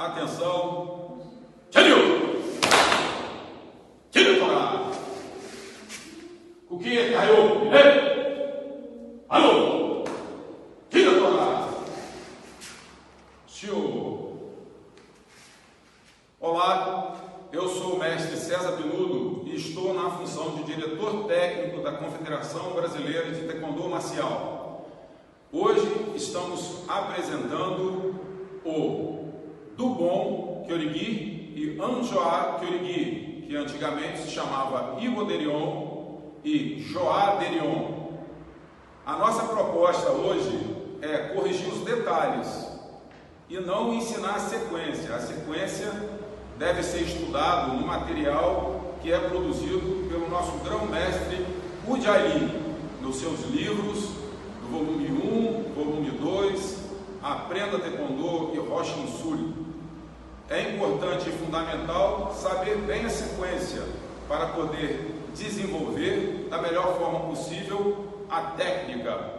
Atenção. Tchau! Tira para. O que é que caiu? Alô? Tira para. Tio. Olá, eu sou o mestre César Pinudo e estou na função de diretor técnico da Confederação Brasileira de Taekwondo Marcial. Hoje estamos apresentando o Dubon Kyorigi e Anjoa Kyorigi, que antigamente se chamava Igo Derion e Joa Derion. A nossa proposta hoje é corrigir os detalhes e não ensinar a sequência. A sequência deve ser estudado no material que é produzido pelo nosso grão-mestre Ujjayi, nos seus livros, do volume 1, volume 2, Aprenda Taekwondo e Roshin-Suri. É importante e fundamental saber bem a sequência para poder desenvolver da melhor forma possível a técnica.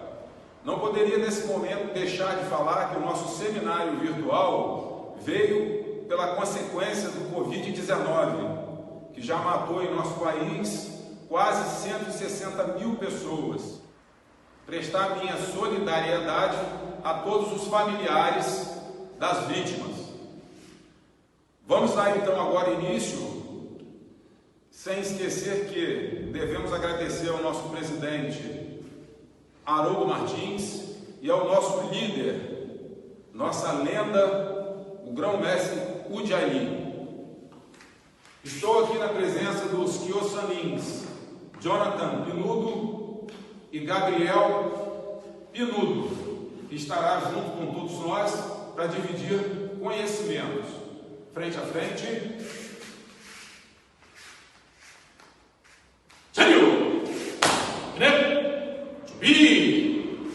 Não poderia nesse momento deixar de falar que o nosso seminário virtual veio pela consequência do Covid-19, que já matou em nosso país quase 160 mil pessoas. Prestar minha solidariedade a todos os familiares das vítimas. Vamos dar então agora início, sem esquecer que devemos agradecer ao nosso presidente Haroldo Martins e ao nosso líder, nossa lenda, o grão-mestre Ujjayi. Estou aqui na presença dos Kyosanins, Jonathan Pinudo e Gabriel Pinudo, que estará junto com todos nós para dividir conhecimentos. Frente a frente. Sério! Subi!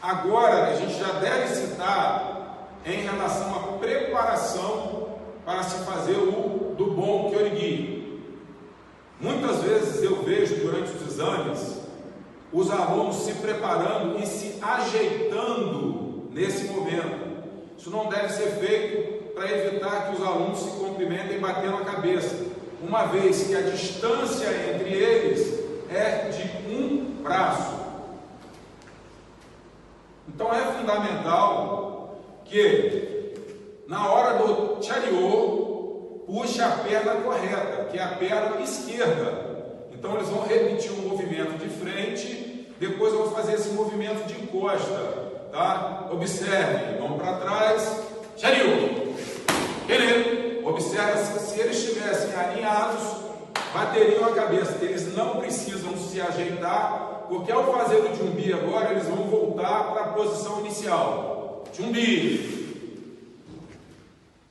Agora a gente já deve citar em relação à preparação para se fazer o Dubon Kyorigi. Muitas vezes eu vejo durante os exames os alunos se preparando e se ajeitando nesse momento. Isso não deve ser feito para evitar que os alunos se cumprimentem batendo a cabeça, uma vez que a distância entre eles é de um braço. Então é fundamental que na hora do Chariot puxe a perna correta, que é a perna esquerda. Então eles vão repetir um movimento de frente, depois vão fazer esse movimento de costa, tá? Observe, mão para trás, Chariot. Observe, se eles estivessem alinhados, bateriam a cabeça. Eles não precisam se ajeitar, porque ao fazer o Jumbi agora, eles vão voltar para a posição inicial. Jumbi.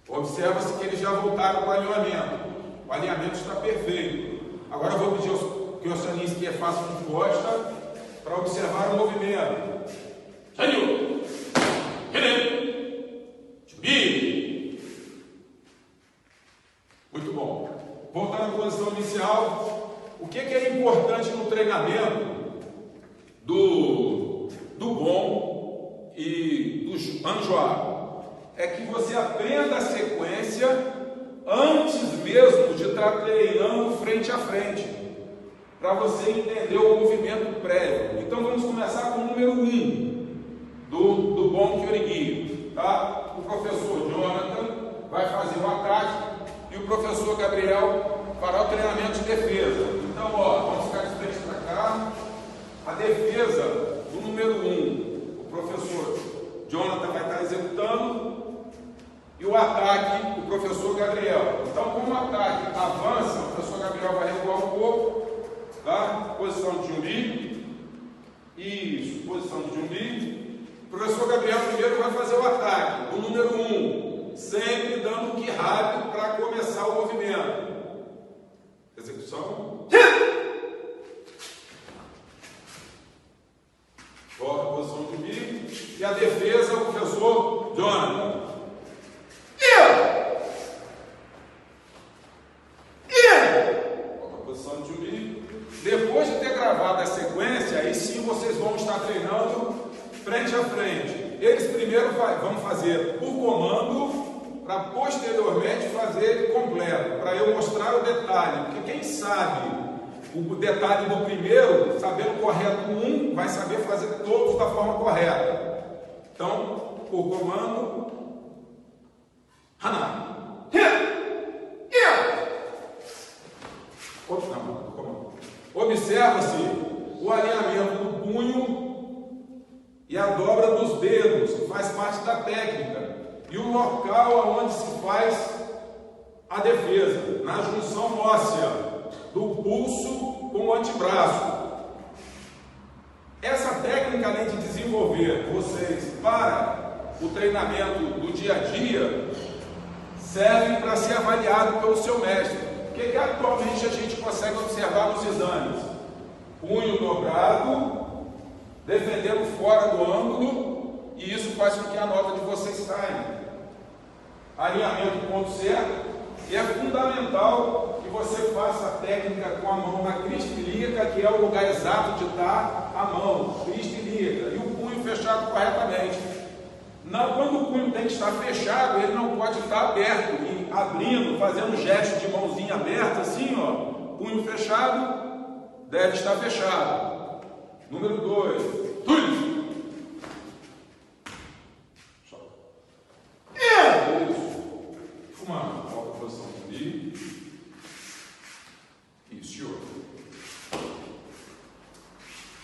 Observa-se que eles já voltaram para o alinhamento. O alinhamento está perfeito. Agora eu vou pedir aos Kyosanins que façam com costa para observar o movimento. Sério! Jumbi! Muito bom. Voltando à posição inicial, o que é importante no treinamento do Dubon e do Anjoa? É que você aprenda a sequência antes mesmo de estar treinando frente a frente, para você entender o movimento prévio. Então vamos começar com o número 1 do Dubon Kyorigi, tá? O professor Jonathan vai fazer o ataque e o professor Gabriel fará o treinamento de defesa. Então, vamos ficar de frente para cá. A defesa do número 1, o professor Jonathan vai estar executando, e o ataque, o professor Gabriel. Então, como o ataque avança, o professor Gabriel vai recuar um pouco, tá? Posição de Jumbi. Isso, posição de Jumbi. O professor Gabriel primeiro vai fazer o ataque, o número 1, sempre dando um ki rápido para começar o movimento. Execução. Volta a posição de Jumbi. E a defesa, o professor Jonathan. Depois de ter gravado a sequência, aí sim vocês vão estar treinando frente a frente. eles primeiro vão fazer por comando, para posteriormente fazer ele completo, para eu mostrar o detalhe, porque quem sabe o detalhe do primeiro, sabendo correto um, vai saber fazer todos da forma correta. Então, por comando, Hana. Observa-se o alinhamento do punho e a dobra dos dedos, que faz parte da técnica, e o local onde se faz a defesa, na junção óssea do pulso com o antebraço. Essa técnica, além de desenvolver vocês para o treinamento do dia a dia, serve para ser avaliado pelo seu mestre. O que atualmente a gente consegue observar nos exames? Punho dobrado, defendendo fora do ângulo, e isso faz com que a nota de vocês saia. Alinhamento ponto certo, e é fundamental que você faça a técnica com a mão na crista ilíaca, que é o lugar exato de estar a mão, crista ilíaca, e o punho fechado corretamente. Quando o punho tem que estar fechado, ele não pode estar aberto e abrindo, fazendo um gesto de mãozinha aberta, assim, ó. Punho fechado, deve estar fechado. Número 2. Isso. Fumando. Volta a posição ali. Isso.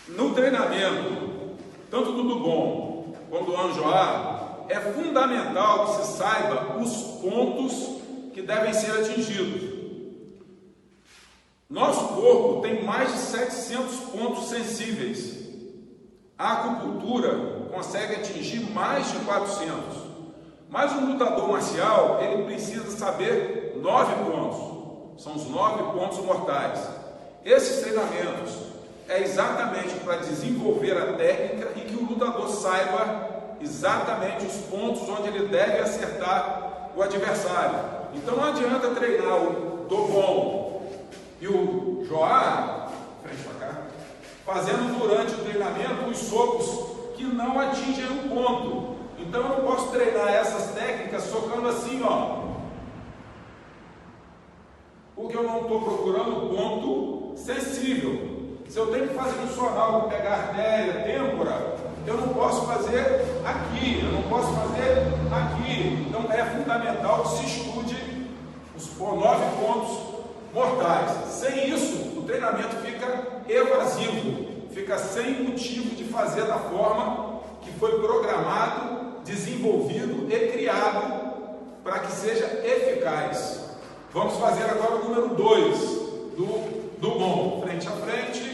No treinamento, tanto do bom quanto do Anjoá, é fundamental que se saiba os pontos que devem ser atingidos. Nosso corpo tem mais de 700 pontos sensíveis. A acupuntura consegue atingir mais de 400. Mas um lutador marcial, ele precisa saber 9 pontos. São os 9 pontos mortais. Esses treinamentos é exatamente para desenvolver a técnica e que o lutador saiba exatamente os pontos onde ele deve acertar o adversário. Então não adianta treinar o Dobon e o Joá, frente para cá, fazendo durante o treinamento os socos que não atingem o ponto. Então eu não posso treinar essas técnicas socando assim, ó, porque eu não estou procurando ponto sensível. Se eu tenho que fazer um sonal, pegar artéria, têmpora, eu não posso fazer aqui, eu não posso fazer aqui. Então é fundamental que se estude os 9 pontos mortais. Sem isso, o treinamento fica evasivo, fica sem motivo de fazer da forma que foi programado, desenvolvido e criado para que seja eficaz. Vamos fazer agora o número 2 do bom, frente a frente.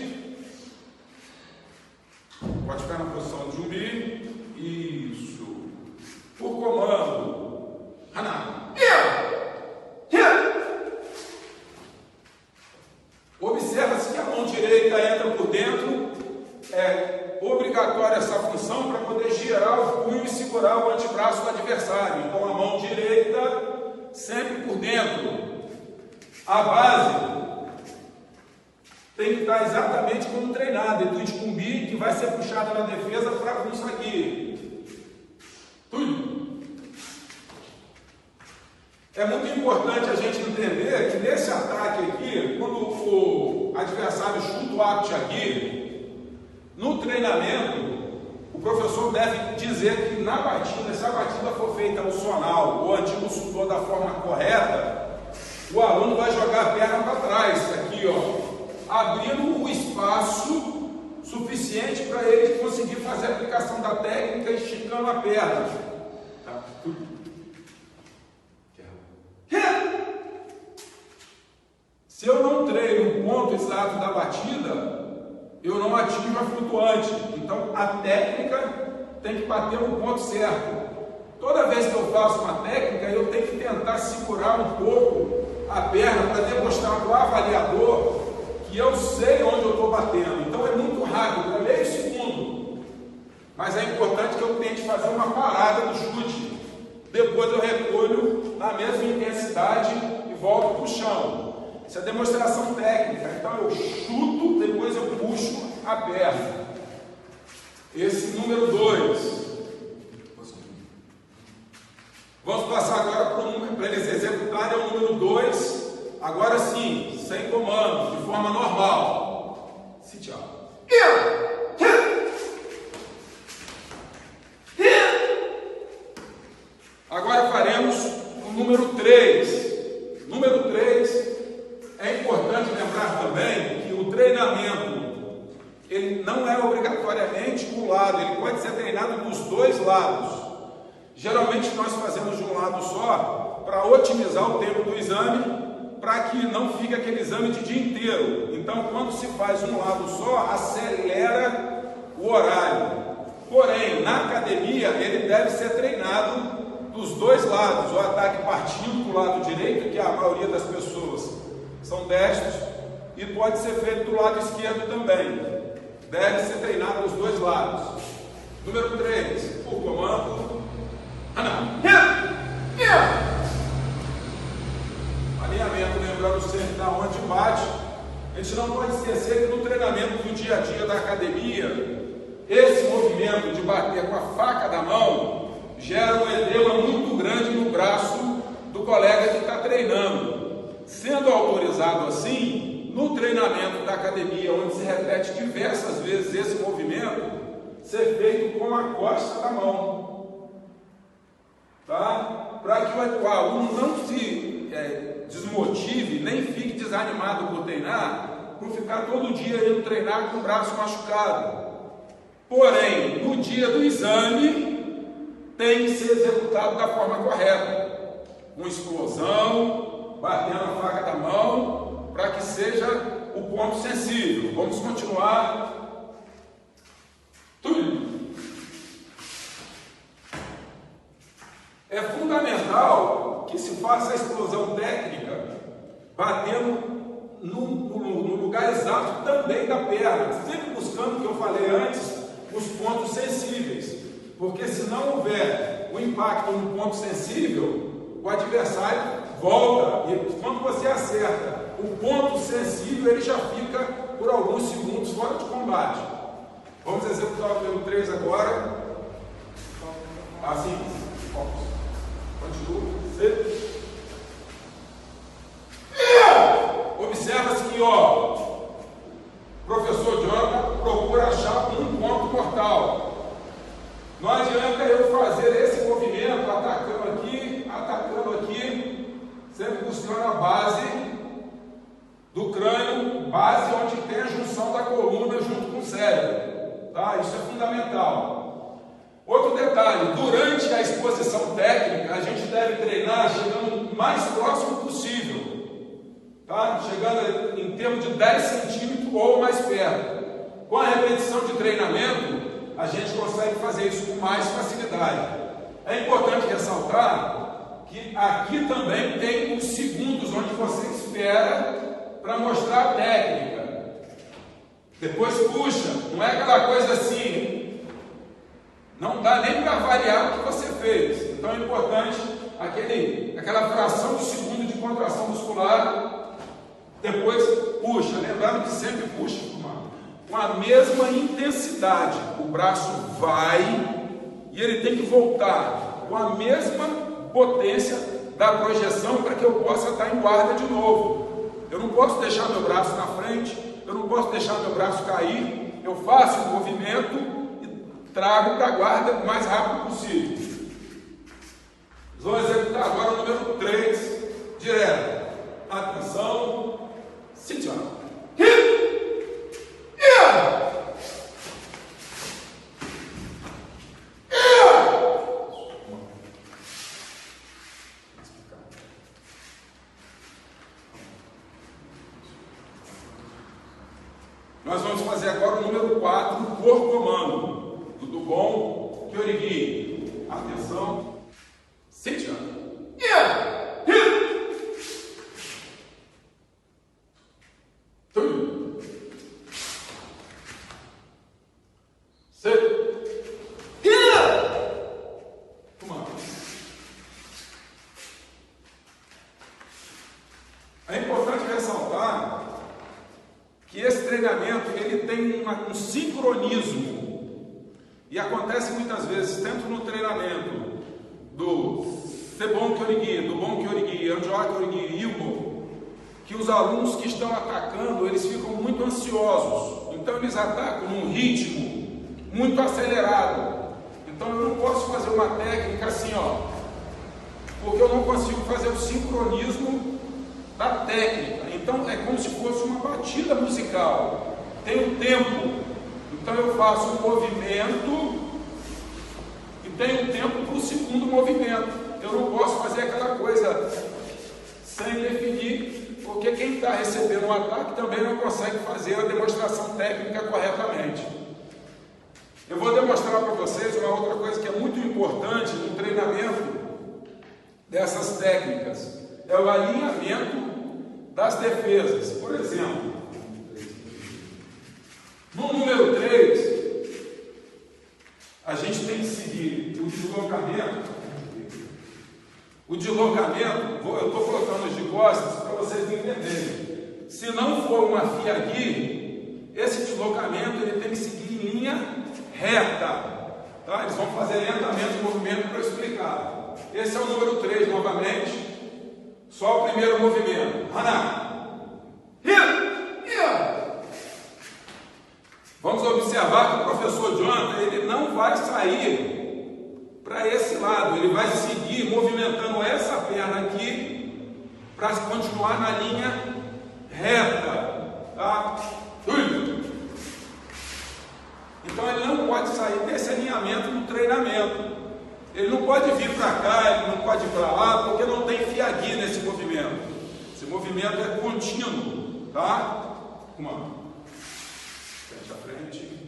Pode ficar na posição de zumbi. Isso. Por comando. Hana. Observa-se que a mão direita entra por dentro. É obrigatória essa função para poder girar o punho e segurar o antebraço do adversário. Então a mão direita sempre por dentro. A base tem que estar exatamente como treinado, e do Itcumbi, que vai ser puxado na defesa para conseguir. Tudo. É muito importante a gente entender que nesse ataque aqui, quando o adversário chuta o Akchagir, no treinamento, o professor deve dizer que na batida, se a batida for feita ao sonal, o antigo sudor da forma correta, o aluno vai jogar a perna para trás, aqui, ó, abrindo o espaço suficiente para ele conseguir fazer a aplicação da técnica, esticando a perna. Tá? Se eu não treino o ponto exato da batida, eu não atingo a flutuante. Então a técnica tem que bater no ponto certo. Toda vez que eu faço uma técnica, eu tenho que tentar segurar um pouco a perna para demonstrar para o avaliador que eu sei onde eu estou batendo. Então é muito rápido, é meio segundo. Mas é importante que eu tente fazer uma parada no chute. Depois eu recolho na mesma intensidade e volto para o chão. Isso é demonstração técnica. Então eu chuto, depois eu puxo a perna. Esse número 2. Agora sim, sem comando, de forma normal. Sit up. Agora faremos o número 3. Número 3, é importante lembrar também que o treinamento, ele não é obrigatoriamente um lado, ele pode ser treinado dos dois lados. Geralmente nós fazemos de um lado só para otimizar o tempo do exame, para que não fique aquele exame de dia inteiro. Então, quando se faz um lado só, acelera o horário. Porém, na academia, ele deve ser treinado dos dois lados, o ataque partindo do lado direito, que a maioria das pessoas são destros, e pode ser feito do lado esquerdo também. Deve ser treinado dos dois lados. Número 3, o comando. Alinhamento, lembrando sempre da onde bate. A gente não pode esquecer que no treinamento do dia a dia da academia, esse movimento de bater com a faca da mão gera um edema muito grande no braço do colega que está treinando. Sendo autorizado assim, no treinamento da academia, onde se repete diversas vezes esse movimento, ser feito com a costa da mão, tá? Para que o aluno não se desmotive, nem fique desanimado por treinar, por ficar todo dia indo treinar com o braço machucado. Porém, no dia do exame, tem que ser executado da forma correta, com explosão, batendo a faca da mão, para que seja o ponto sensível. Vamos continuar. É fundamental que se faça a explosão técnica batendo no lugar exato também da perna, sempre buscando o que eu falei antes, os pontos sensíveis, porque se não houver o impacto no ponto sensível, o adversário volta, e quando você acerta o ponto sensível, ele já fica por alguns segundos fora de combate. Vamos executar o número 3 agora. Assim, continua. Observa-se que, o professor Jonathan procura achar um ponto mortal. Não adianta eu fazer esse movimento atacando aqui, sempre buscando a base do crânio, base onde tem a junção da coluna junto com o cérebro. Tá? Isso é fundamental. Outro detalhe, durante a exposição técnica, a gente deve treinar chegando o mais próximo possível. Tá? Chegando em termos de 10 centímetros ou mais perto. Com a repetição de treinamento, a gente consegue fazer isso com mais facilidade. É importante ressaltar que aqui também tem os segundos onde você espera para mostrar a técnica. Depois puxa, não é aquela coisa assim, não dá nem para variar o que você fez. Então é importante aquela fração de segundo de contração muscular. Depois puxa, lembrando que sempre puxa com a mesma intensidade. O braço vai e ele tem que voltar com a mesma potência da projeção para que eu possa estar em guarda de novo. Eu não posso deixar meu braço na frente, eu não posso deixar meu braço cair. Eu faço o movimento e trago para a guarda o mais rápido possível. Vamos executar agora o número 3 direto. Atenção. Sit down. Nós vamos fazer agora o número 4 por comando. Tudo bom? Kyorigi. Atenção. Sit down. É importante ressaltar que esse treinamento ele tem um sincronismo e acontece muitas vezes tanto no treinamento do Sebon Kyorigi, do Bon Kyorigi, Anjo Kyorigi, Ilmo, que os alunos que estão atacando, eles ficam muito ansiosos, então eles atacam num ritmo muito acelerado. Então eu não posso fazer uma técnica assim, ó, porque eu não consigo fazer o sincronismo da técnica. Então é como se fosse uma batida musical, tem um tempo. Então eu faço um movimento e tenho um tempo para o segundo movimento. Eu não posso fazer aquela coisa sem definir, porque quem está recebendo um ataque também não consegue fazer a demonstração técnica corretamente. Eu vou demonstrar para vocês uma outra coisa que é muito importante no treinamento dessas técnicas, é o alinhamento das defesas. Por exemplo, no número 3, a gente tem que seguir o deslocamento. O deslocamento, eu estou colocando de costas para vocês entenderem. Se não for uma fiagui, esse deslocamento ele tem que seguir em linha reta. Tá? Eles vão fazer lentamente o movimento para explicar. Esse é o número 3 novamente. Só o primeiro movimento. Hana. Vamos observar que o professor Jonathan, ele não vai sair para esse lado, ele vai seguir movimentando essa perna aqui para continuar na linha reta, tá? Então ele não pode sair desse alinhamento no treinamento. Ele não pode vir para cá, ele não pode ir para lá, porque não tem fiagui nesse movimento. Esse movimento é contínuo, tá? Uma frente a frente.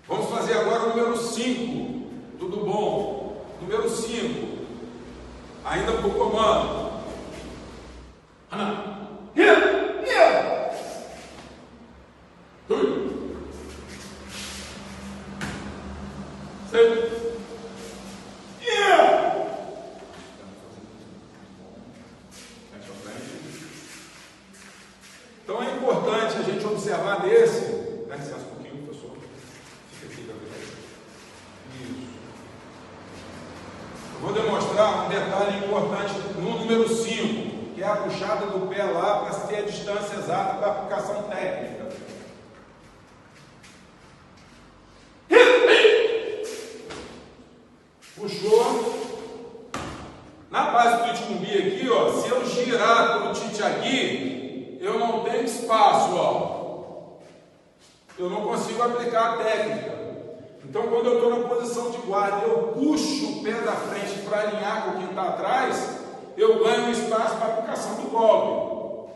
Vamos fazer agora o número 5. Tudo bom? Número 5. Ainda por comando. Ana. Então é importante a gente observar nesse. Dá licença um pouquinho, professor. Fica aqui, Gabriel. Isso. Eu vou demonstrar um detalhe importante no número 5, que é a puxada do pé lá para ter a distância exata para a aplicação técnica. Puxou. Na base do ticumbi aqui, ó, se eu girar para o titiagui, eu não tenho espaço, ó. Eu não consigo aplicar a técnica. Então, quando eu estou na posição de guarda, eu puxo o pé da frente para alinhar com quem está atrás, eu ganho espaço para a aplicação do golpe.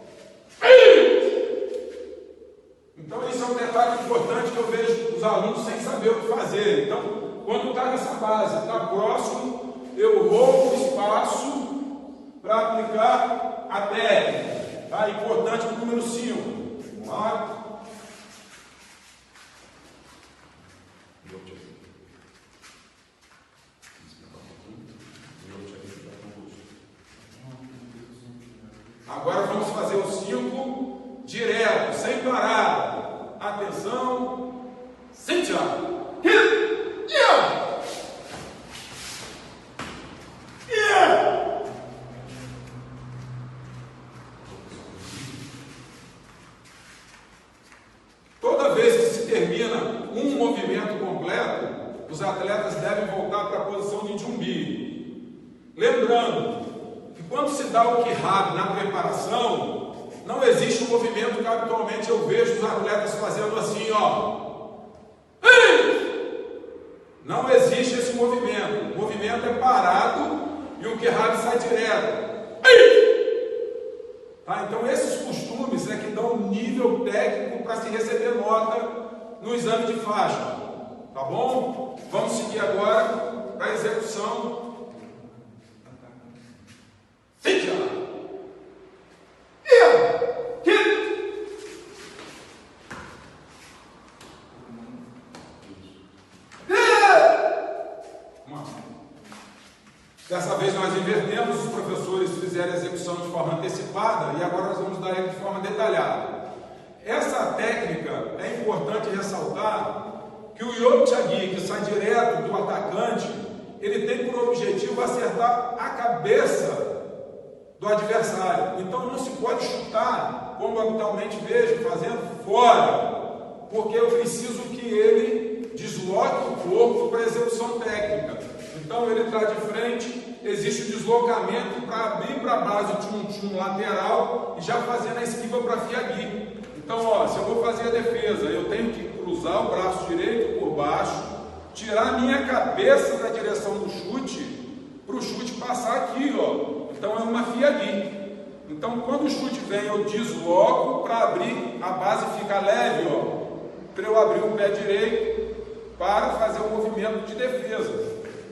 Então, esse é um detalhe importante que eu vejo os alunos sem saber o que fazer. Então, quando está nessa base, está próximo, eu roubo o espaço para aplicar a técnica. Tá? Importante para o número 5. Vamos lá. Agora vamos fazer o 5 direto, sem parada. Atenção. Sente a. Toda vez que se termina um movimento completo, os atletas devem voltar para a posição de jumbi. Lembrando que quando se dá o Kihab na preparação, não existe um movimento que habitualmente eu vejo os atletas fazendo assim, ó. Não existe esse movimento. O movimento é parado e o Kihab sai direto. Tá? Então esses costumes é que dão um nível técnico para se receber nota no exame de faixa. Tá bom? Vamos seguir agora para a execução. Dessa vez nós invertemos, os professores fizeram a execução de forma antecipada e agora nós vamos dar ele de forma detalhada. Essa técnica é importante ressaltar que o Yopchagui, que sai direto do atacante, ele tem por objetivo acertar a cabeça do adversário. Então não se pode chutar, como habitualmente vejo, fazendo fora, porque eu preciso que ele desloque o corpo para execução técnica. Então ele está de frente, existe o deslocamento para abrir para a base de um lateral e já fazendo a esquiva para fiagui. Então, ó, se eu vou fazer a defesa, eu tenho que cruzar o braço direito por baixo, tirar a minha cabeça da direção do chute, para o chute passar aqui, ó. Então é uma fiagui. Então quando o chute vem, eu desloco para abrir, a base fica leve, ó, para eu abrir o pé direito para fazer o movimento de defesa.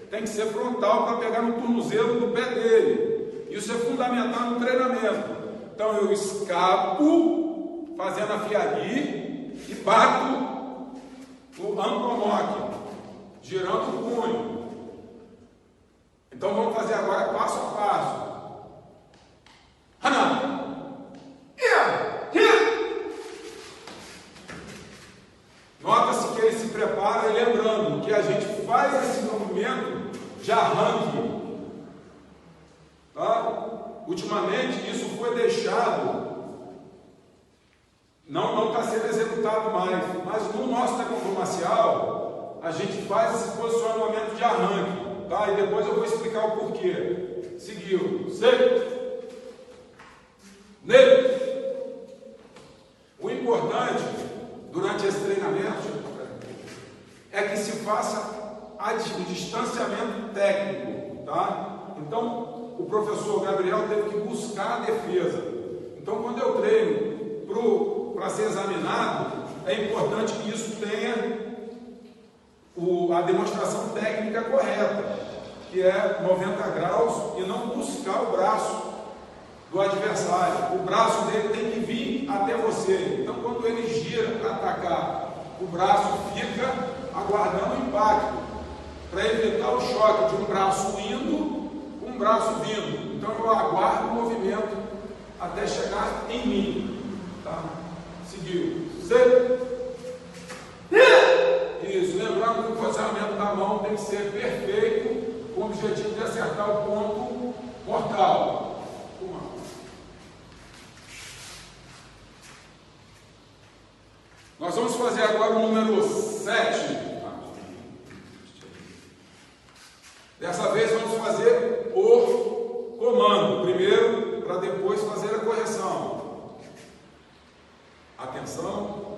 Tem que ser frontal para pegar no tornozelo do pé dele. Isso é fundamental no treinamento. Então eu escapo, fazendo a fiagui, e bato o ancomoque, girando o punho. Então vamos fazer agora passo a passo. Nota-se que ele se prepara, e lembrando que a gente faz esse movimento de arranque, tá? Ultimamente isso foi deixado, não está sendo executado mais, mas no nosso taekwondo marcial a gente faz esse posicionamento de arranque, tá? E depois eu vou explicar o porquê. Seguiu, nele. O importante durante esse treinamento é que se faça o distanciamento técnico, tá? Então o professor Gabriel teve que buscar a defesa. Então quando eu treino para ser examinado, é importante que isso tenha a demonstração técnica correta, que é 90 graus e não buscar o braço do adversário. O braço dele tem que vir até você. Então quando ele gira para atacar, o braço fica aguardando o impacto, para evitar o choque de um braço indo com um braço vindo. Então eu aguardo o movimento até chegar em mim, tá? Seguiu. Isso, lembrando que o posicionamento da mão tem que ser perfeito, com o objetivo de acertar o ponto mortal. Nós vamos fazer agora o número 7. Dessa vez vamos fazer o comando primeiro, para depois fazer a correção. Atenção.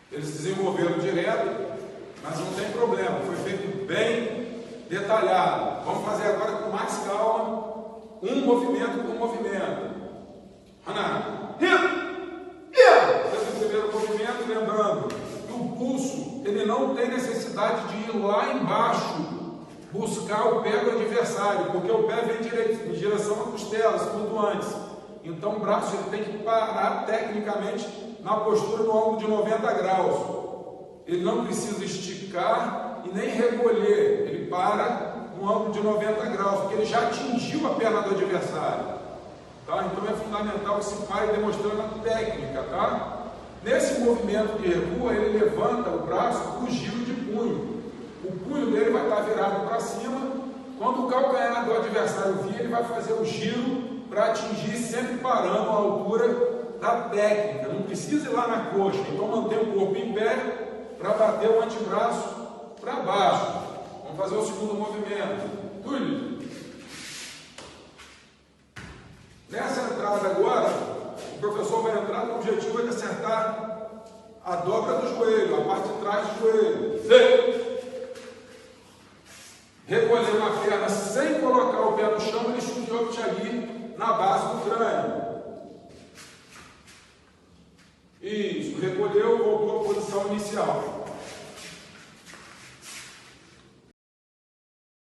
Eles desenvolveram direto, mas não tem problema, foi feito bem detalhado. Vamos fazer agora com mais calma, um movimento por movimento. Fez o primeiro movimento, lembrando que o pulso, ele não tem necessidade de ir lá embaixo buscar o pé do adversário, porque o pé vem em direção à costela, tudo antes. Então o braço ele tem que parar tecnicamente na postura no ângulo de 90 graus. Ele não precisa esticar e nem recolher, ele para no ângulo de 90 graus, porque ele já atingiu a perna do adversário, tá? Então é fundamental que se pare demonstrando a técnica, tá? Nesse movimento de recua, ele levanta o braço para o giro de punho. O punho dele vai estar virado para cima. Quando o calcanhar do adversário vir, ele vai fazer o giro para atingir, sempre parando a altura da técnica. Não precisa ir lá na coxa. Então mantém o corpo em pé para bater o antebraço para baixo. Vamos fazer o segundo movimento. Túlio. Nessa entrada agora, o professor vai entrar com o objetivo de acertar a dobra do joelho, a parte de trás do joelho. Recolhendo a perna sem colocar o pé no chão, ele chute o Pichagui na base do crânio. Isso, recolheu, voltou à posição inicial.